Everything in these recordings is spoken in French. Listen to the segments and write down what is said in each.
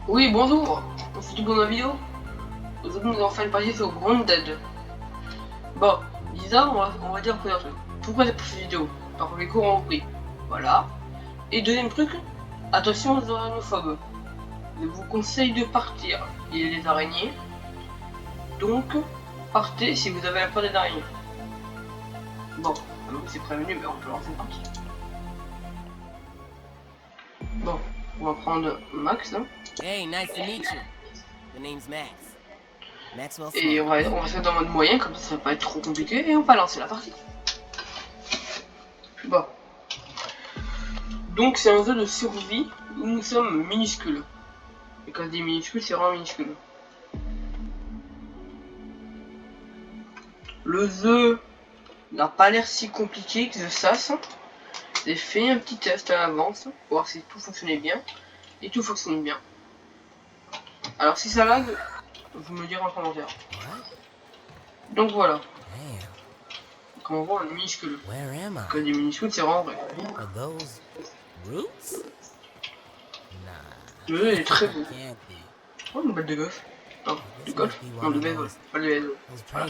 Oui, bonjour, on se dit pour ma vidéo. Aujourd'hui, nous allons faire une partie sur Grounded. Bon, Lisa, on va dire plusieurs trucs. Pourquoi j'ai pris cette vidéo? Parce que les cours ont repris. Voilà. Et deuxième truc, attention aux arachnophobes. Je vous conseille de partir. Il y a des araignées. Donc, partez si vous avez la peur des araignées. Bon, c'est prévenu, mais on peut lancer partie. Bon, on va prendre Max. Hein. Hey, nice to meet you. The name's Max. Maxwell Et Smart. on va se mettre en mode moyen, comme ça va pas être trop compliqué, et on va lancer la partie. Bon. Donc c'est un jeu de survie où nous sommes minuscules. Et quand je dis minuscule, c'est vraiment minuscule. Le jeu n'a pas l'air si compliqué que je sache. J'ai fait un petit test à l'avance pour voir si tout fonctionnait bien. Et tout fonctionne bien. Alors si ça lag, vous me direz en commentaire. Donc voilà. Comme on voit, on est minuscule. Quand je dis minuscule, c'est vraiment vrai. Le jeu est très beau. Oh, une balle de golf. Non, du golf. Non, de baseball. Balle de baseball. Voilà.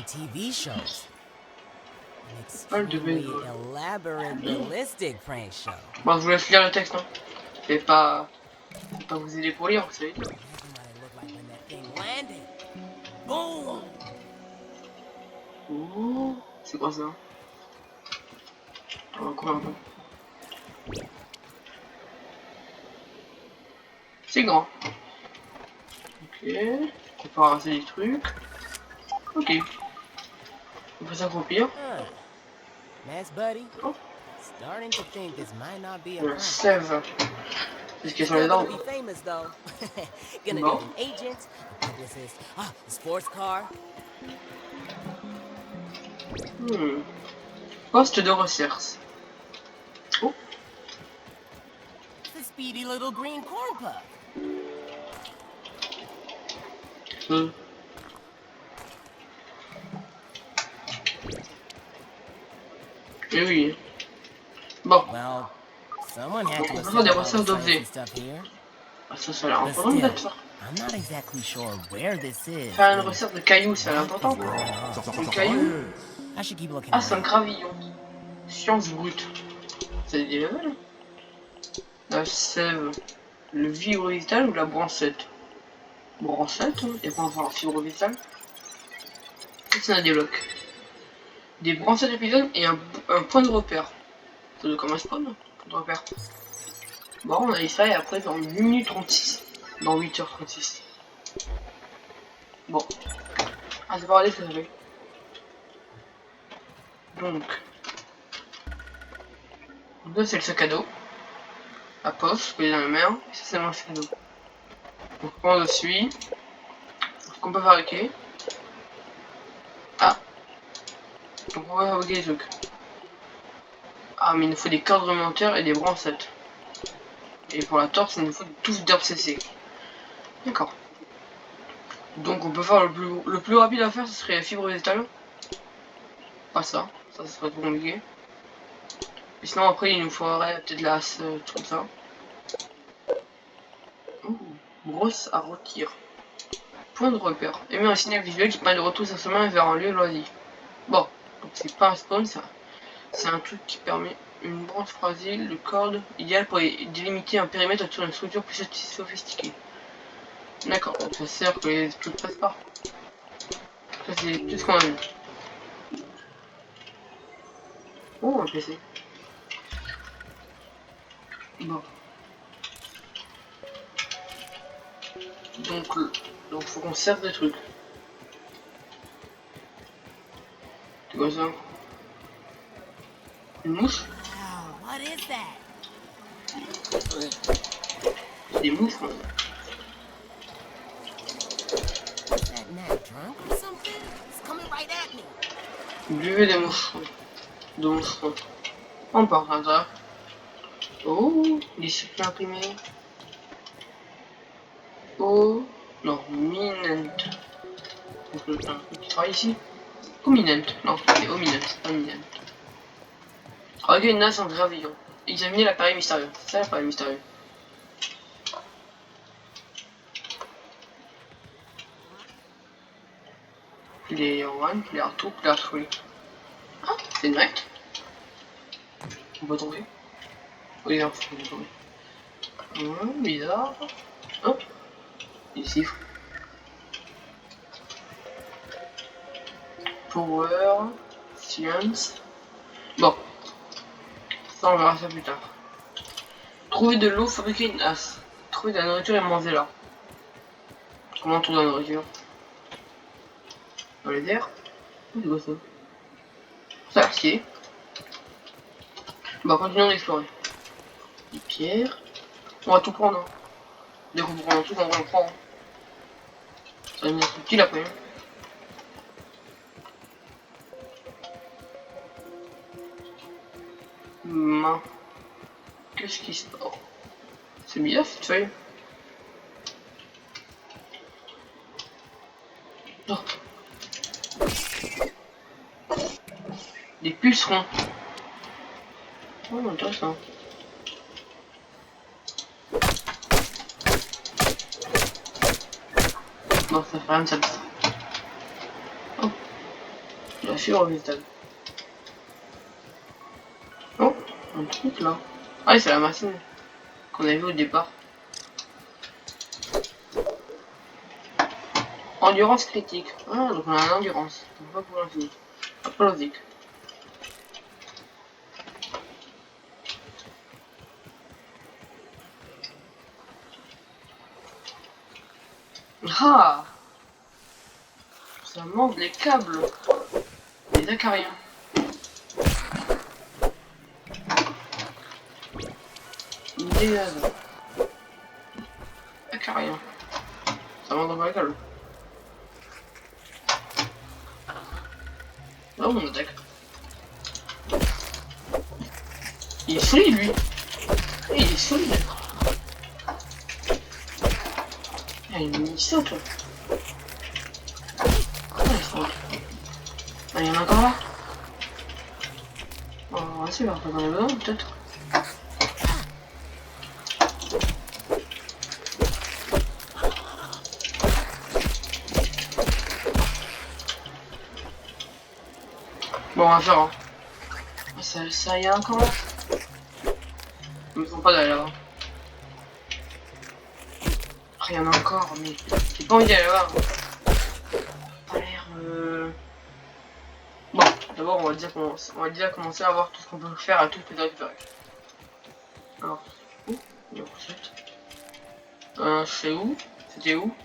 Balle de baseball. Bon, je vous laisse lire le texte, hein. Je vais pas vous aider pour lire, vous savez. Oh, c'est quoi ça? On va courir un peu. C'est grand. Ok. On peut ramasser des trucs. Ok. On peut s'accroupir. Oh. Le sève. C'est ce qui est sur les arbres. Bon. Poste de recherche. Oh. Speedy little green corn puff. Eh oui. Bon. Well, someone had on peut faire des recherches d'objets. Ah, ça a l'air important peut-être ça. Faire une recherche de cailloux, ça a l'air important. Un caillou. Ah, c'est un gravillon. Science brute. C'est des levels. La sève. Le fibre vital ou la brancette? Brancette, hein. Et quoi on va voir fibre vitale? C'est un débloque. Des branchettes d'épisode et un point de repère. Ça doit comme un spawn, point de repère. Bon, on a eu ça et après dans 8 minutes 36. Dans 8h36. Bon. Ah, c'est pas regardé ce que ça fait. Donc. Là, c'est le sac à dos. La poche, que est dans la mer. Et ça, c'est le sac à dos. Donc, on le suit. Ce qu'on peut fabriquer. Ah. Donc, on va fabriquer des trucs. Ah, mais il nous faut des cordes remonteurs et des branchettes. Et pour la torche, il nous faut une touffe d'herbe séchée. D'accord. Donc on peut faire le plus rapide à faire, ce serait la fibre végétale. Pas ça, ça serait trop compliqué. Et sinon après il nous faudrait peut-être la tout comme ça. Ouh, brosse à rôtir. Point de repère. Émet un signal visuel qui permet de retourner sa chemin vers un lieu loisir. Bon, donc c'est pas un spawn ça. C'est un truc qui permet une branche fragile de corde idéale pour délimiter un périmètre autour d'une structure plus sophistiquée. D'accord, donc ça sert que les trucs passent pas. Ça c'est tout ce qu'on a vu. Oh, un PC. Bon. Donc faut qu'on serve des trucs. C'est quoi ça? Une mouche? C'est des mouches, quoi. Buvez des mouches. De mouches. On part comme ça. Oh, des circuits imprimés. Oh, non, minent. Donc le qui travaille ici. Ominent. Non, c'est ominent, pas minent. Regarde une nasse en gravillon. Examinez l'appareil mystérieux. C'est ça l'appareil mystérieux. Player 1, Player 2, Player 3. Ah, c'est direct. On peut tomber. Oui, non, faut pas tomber. Bizarre. Oh, il siffle. Power, Science. Bon, ça on verra ça plus tard. Trouver de l'eau, fabriquer une hache. Trouver de la nourriture et manger là. Comment on trouve de la nourriture? Dans les airs? C'est quoi ça? Ça a l'air stylé. Bah continuons d'explorer. Des pierres. On va tout prendre. Hein. Dès qu'on prend un truc, on va le prendre. Hein. Ça va être utile après. Hein. Qu'est-ce qui se passe? C'est bizarre cette feuille. Oh. Des pucerons. Oh, intéressant. Non, ça fait rien de ça. Oh, la fibre végétale. Oh, un truc là. Ah, c'est la machine qu'on a vu au départ. Endurance critique. Ah, donc on a une endurance. Donc pas pour l'infini. Pas logique. Ah, ça manque les câbles. Les acariens. Des acariens. Ça manque dans les câbles. Là on attaque. Il est solide lui. Il est solide. Il saute. Ah, il saute. Ah, il y en a encore là. On va essayer de faire dans les besoins peut-être. Bon, on va faire. Hein. Ça y est encore là. Ils me font pas d'aller là-bas. Il y en a encore, mais j'ai pas envie d'aller là-bas. Pas l'air. Bon, d'abord on va déjà commencer à voir tout ce qu'on peut faire à tout ce que récupérer. Alors, où il y a je sais où? C'était où?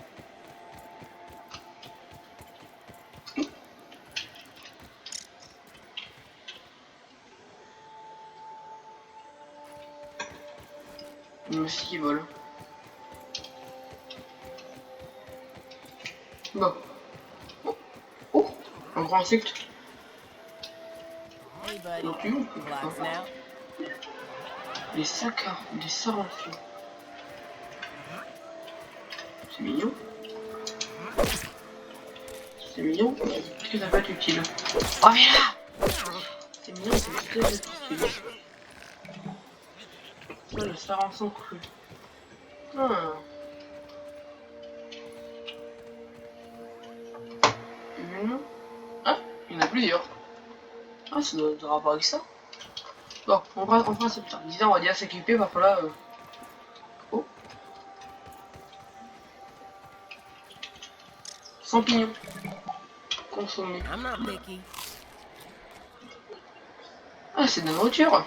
Une mouche qui vole. Bon. Oh, oh, un grand insecte. Hey, buddy. Donc, tu Relax now. des sacs à des sarrafins. C'est mignon. C'est mignon. Est-ce que ça peut être utile? Oh, mais là! C'est mignon, c'est très utile. Ça, le sarrasin cru. Ah. Ah, il y en a plusieurs. Ah, ça doit être rapport avec ça. Bon, on fera ça plus tard. Disons, on va déjà s'équiper, par là. Oh. Champignons. Consommer. I'm not picky. Ah, c'est de la nourriture. Ah,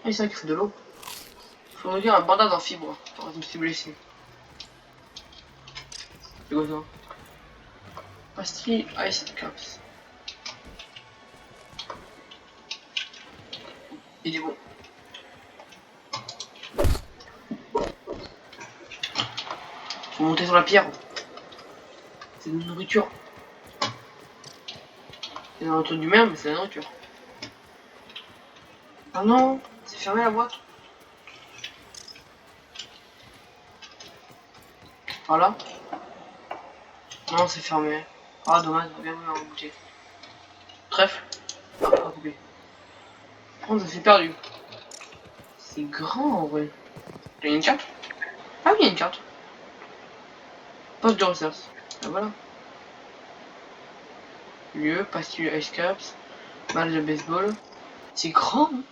c'est vrai qu'il faut de l'eau. Faut nourrir un bandage en fibre. Oh, je me suis blessé. C'est quoi ça? Pastille Ice Caps. Il est bon. Faut monter sur la pierre. C'est de la nourriture. C'est de la nourriture d'humain, mais c'est de la nourriture. Ah non, c'est fermé la boîte. Voilà. Non, c'est fermé. Ah, dommage, j'aurais bien voulu en goûter. Trèfle. Ah, pas coupé. Oh, je suis perdu. C'est grand en vrai. Il y a une carte? Ah oui, il y a une carte. Poste de recherche. Ah, voilà. Lieu, pastille ice caps, balle de baseball. C'est grand. Hein.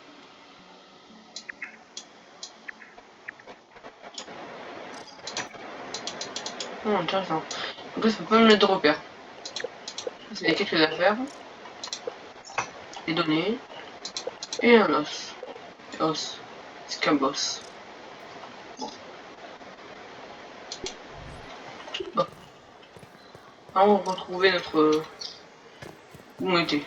Oh, intéressant. Donc là, ça peut pas me mettre de repère. C'est les quelques affaires. Les données. Et un os. Os. Scambos. Bon. Bon. Là, on va retrouver notre... Où on était.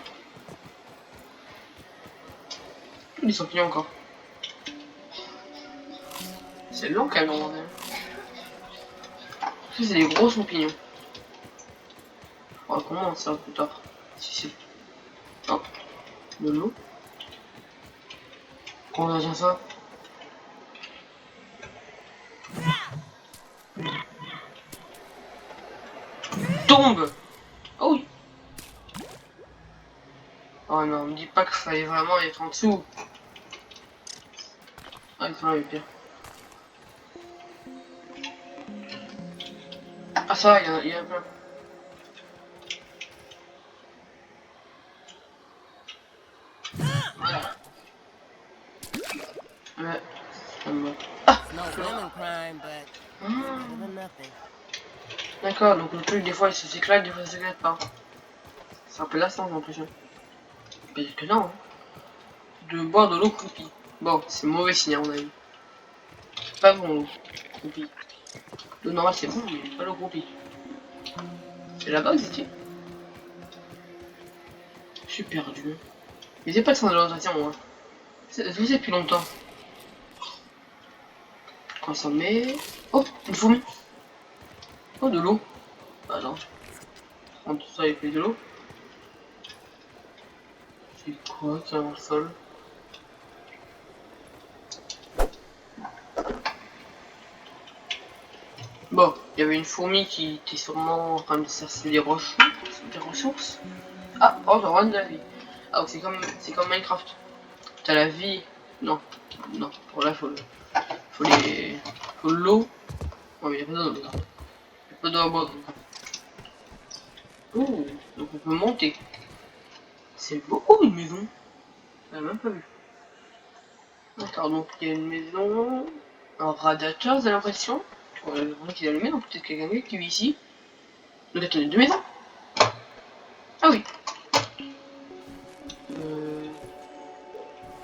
Des champignons encore. C'est long quand même, bordel. Ça, c'est des gros champignons. On va comment ça plus tard. Si c'est... Oh. De l'eau. Comment on va dire ça? Tombe! Oh oui! Oh non, me dis pas qu'il fallait vraiment être en dessous. Ah, il faudrait pire. Ah ça, il y en a plein. Voilà. Ouais, ça me va. Ah! No women crime, but better than nothing. D'accord, donc le truc, des fois il s'éclate, des fois il s'éclate pas. C'est un peu lassant, j'ai l'impression. Mais que non, hein. De boire de l'eau croupie. Bon, c'est mauvais signe à mon avis. C'est pas bon l'eau croupie. L'eau normale c'est bon, mais pas l'eau croupie. C'est là-bas que c'était. Je suis perdu. Mais j'ai pas de sens de l'orientation, moi. Je sais depuis longtemps. Quand ça met... Oh, une fourmi. Oh, de l'eau. Ah non. En tout ça, il fait de l'eau. C'est quoi qui est dans le sol? Bon, il y avait une fourmi qui était sûrement en train de chercher des ressources. Des ressources. Ah, oh, j'en rends de la vie. Ah, donc c'est comme Minecraft. T'as la vie. Non, non. Pour là, faut les, faut l'eau. Ouais, mais y a pas d'eau. Y a pas d'eau à boire. Oh, donc on peut monter. C'est beau. Oh, une maison. On même pas vu. D'accord, donc il y a une maison. Un radiateur, j'ai l'impression. Le vrai qu'il est allumé, donc peut-être quelqu'un qui vit ici. Donc attendez, deux maisons. Ah oui.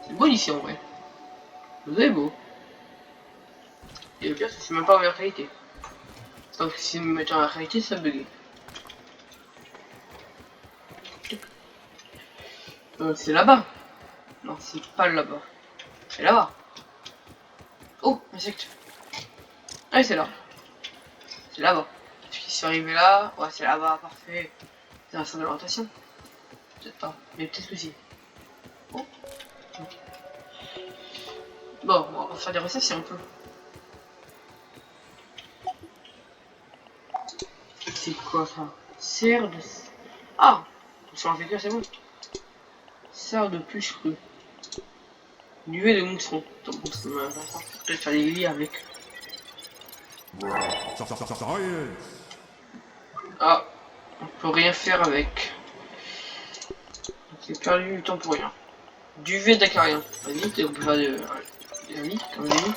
C'est beau ici en vrai. Vous avez beau. Et le pire, c'est que c'est même pas en meilleure qualité. Donc si je me mettais en meilleure qualité, ça buguait. C'est là-bas. Non, c'est pas là-bas. C'est là-bas. Oh, insecte. Ah, c'est là. C'est là-bas. Est-ce qu'ils sont arrivés là? Ouais, c'est là-bas, parfait. C'est un centre de rotation. Peut-être pas, mais peut-être que si. Oh. Bon, on va faire des recettes si on peut. C'est quoi ça? Serre de... Ah! Sur un c'est bon. Serre de plus crue. Duvet de mousseron. Donc bon, ça m'a peut-être faire des lits avec. Ah! On peut rien faire avec. J'ai perdu du temps pour rien. Duvet d'acarien. Vas-y, on peut faire des lits, comme on a dit.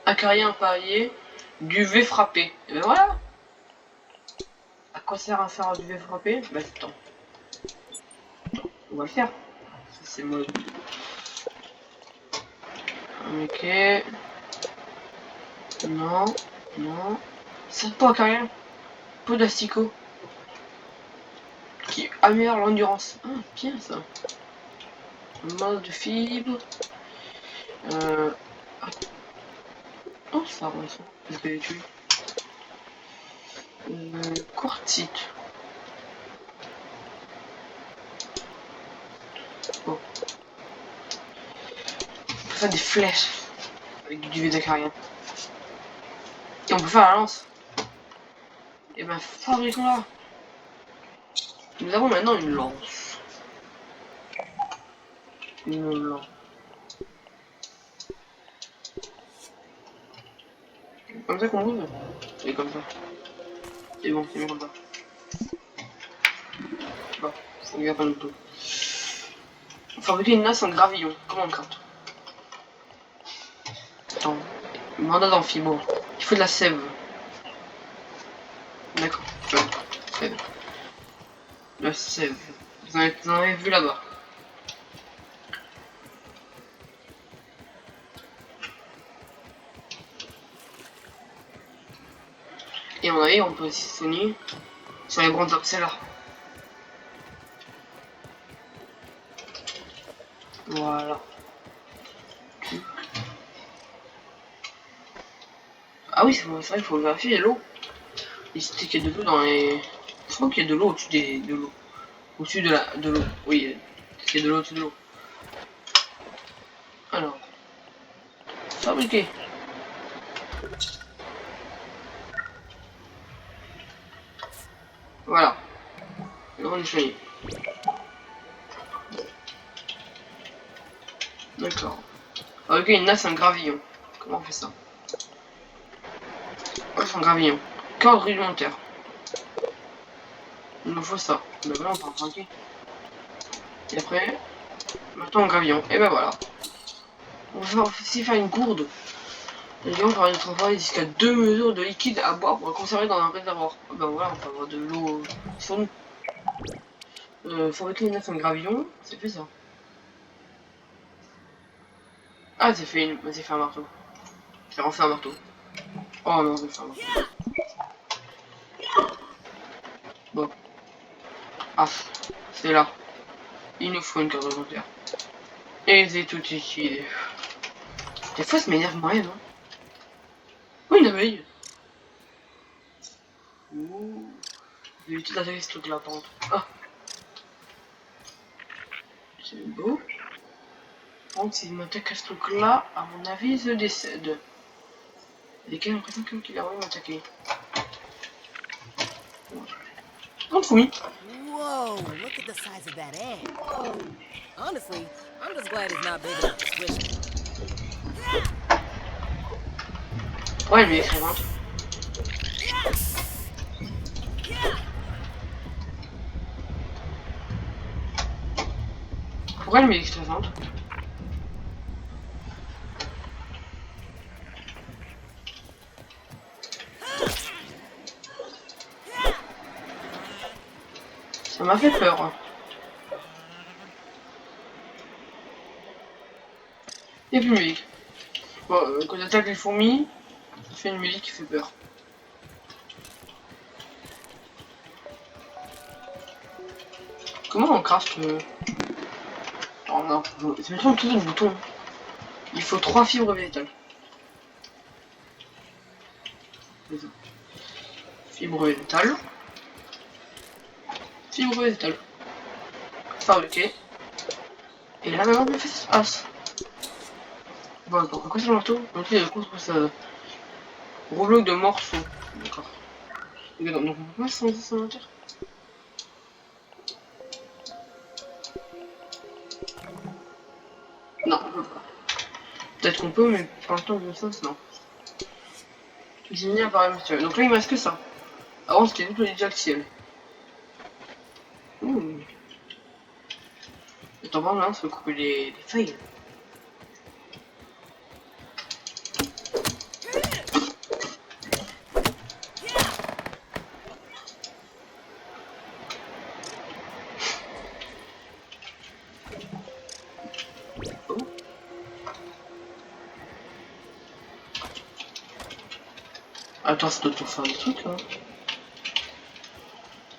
Acarien parier. Duvet frappé. Et ben voilà! À quoi sert à faire un duvet frappé? Bah, attends. On va le faire. C'est mode. Ok. Non. Non. Ça pas acarien. Peu d'asticot. Qui améliore l'endurance. Ah, bien ça. Mode de fibre. Euh... Oh, ça ressent. Qu'est-ce que tu quartzite. Oh. On peut faire des flèches avec du duvet d'acarien. Et on peut faire la lance. Et ben, fabriquons-la. Nous avons maintenant une lance. Une lance. Comme ça qu'on bouge. Et comme ça. C'est bon, c'est mieux comme ça. Il n'y a pas de tout. Fabriquer une nasse en gravillon. Comment on craft? Attends. Mandat d'amphibo. Il faut de la sève. D'accord. Sève. La sève. Vous en avez vu là-bas. Et on a on peut aussi soigner sur les bronzes là. Voilà. Ah oui, c'est vrai, il faut vérifier l'eau. Il se dit qu'il y a de l'eau dans les... Je crois qu'il y a de l'eau au-dessus de l'eau. Au-dessus de l'eau. Oui, il y a de l'eau au-dessus de l'eau. Alors. Fabriquer. Voilà. Et on est soigné. D'accord. Fabriquer une nasse en gravillon. Comment on fait ça? Nasse en gravillon. Corde rudimentaire. Il nous faut ça. Ben voilà, on peut en fabriquer. Et après, maintenant en gravillon. Et ben voilà. On va aussi faire une gourde. Les gens vont travailler jusqu'à 2 mesures de liquide à boire pour le conserver dans un réservoir. Ben voilà, on peut avoir de l'eau sur nous. Fabriquer une nasse en gravillon, c'est fait ça. Ah, c'est fait, fait un marteau. J'ai refait un marteau. Oh non, j'ai fait un marteau. Bon. Ah, c'est là. Il nous faut une carte volontaire. Et c'est tout ici. Des fois, ça m'énerve moi-même. Hein. Oui, une abeille. Ouh. J'ai évité d'attaquer ce truc-là, par contre. Ah. C'est beau. Par contre, s'il m'attaque à ce truc-là, à mon avis, je décède. Lesquels ont l'impression qu'il a vraiment attaqué. Non, fourmi. Whoa, look at the size of that egg. Honestly, I'm just glad it's not big enough to squish it. Ouais, elle est écrivante. Pourquoi elle m'est écrivante? Ça m'a fait peur. Il n'y a plus de musique. Bon, quand on attaque les fourmis, ça fait une musique qui fait peur. Comment on craft Oh non, c'est maintenant tout le bouton. Il faut 3 fibres végétales. Fibres végétales. Fibres végétales. Fabriquer. Et là maintenant, on fait ce qui se passe. Bon, d'accord. Pourquoi c'est le marteau? Donc, il y a le coup, ça. Rouleau de morceaux. D'accord. Donc, on va sans inventaire. Non, on peut pas. Peut-être qu'on peut, mais pour l'instant, je sais non. J'ai mis appareil virtuel. Donc là, il me reste que ça. Avant, c'était tout le ciel. Ouh. Attends, voir là, on peut couper les feuilles. Oh. Attends, ça doit te faire des trucs là.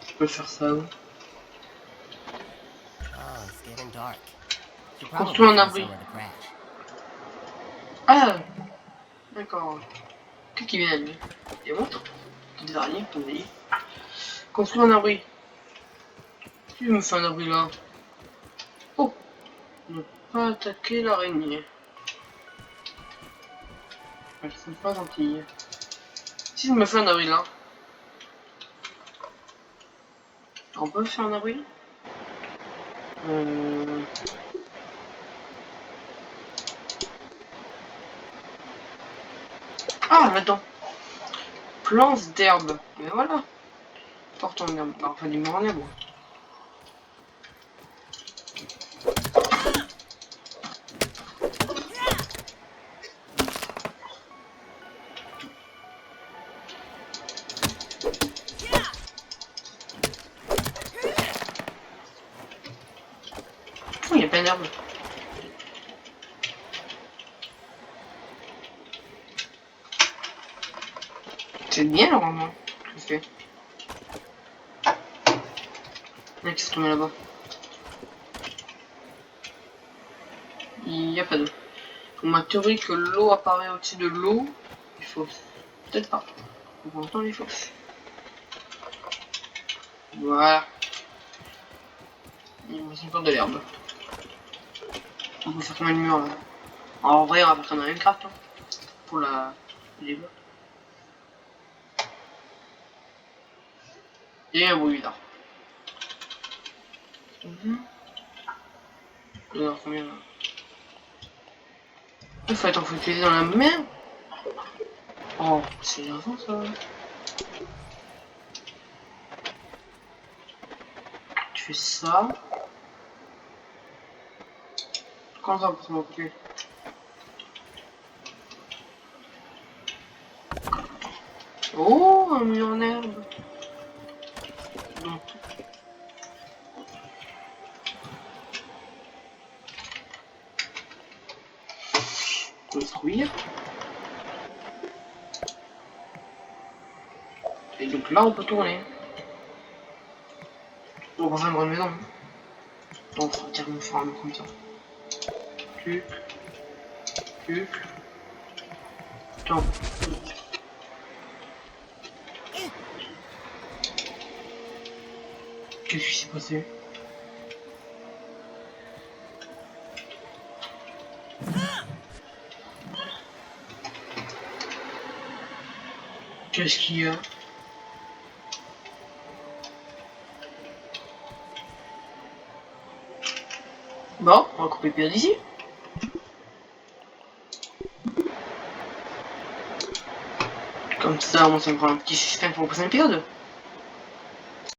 Je peux faire ça où? Construire un abri. Ah, d'accord. Qu'est-ce qui vient à lui? Des montres? Des araignées, comme on dit. Construire un abri. Qui me fait un abri là? Oh! Ne pas attaquer l'araignée. Elles sont pas gentilles. Si je me fais un abri là. On peut faire un abri? Ah, là-dedans. Plantes d'herbe. Mais voilà. Porte en herbe. Enfin, du mur en herbe. l'herbe. C'est bien normalement. Je fais. Mec, qui s'est tombé là-bas. Il n'y a pas d'eau. Ma théorie que l'eau apparaît au-dessus de l'eau, il faut peut-être pas. Pour l'instant, il faut. Voilà. Il me reste encore de l'herbe. On peut faire combien de murs là? En vrai, on va faire comme un Minecraft hein, pour les blocs. Et un bruit là. Alors combien là? Il faut être utiliser dans la mer. Oh, c'est énervant ça. Tu fais ça. Comment ça pour se m'occuper? Oh, un mur en herbe. Non. Construire. Et donc là, on peut tourner. On va faire une grande maison. Bon, on va dire qu'on fera un comme ça. Clic. Clic. Attends. Qu'est-ce qui s'est passé? Qu'est-ce qu'il y a? Bon, on va couper le pierre d'ici. Comme ça, on va prendre un petit suspense pour le prochain épisode.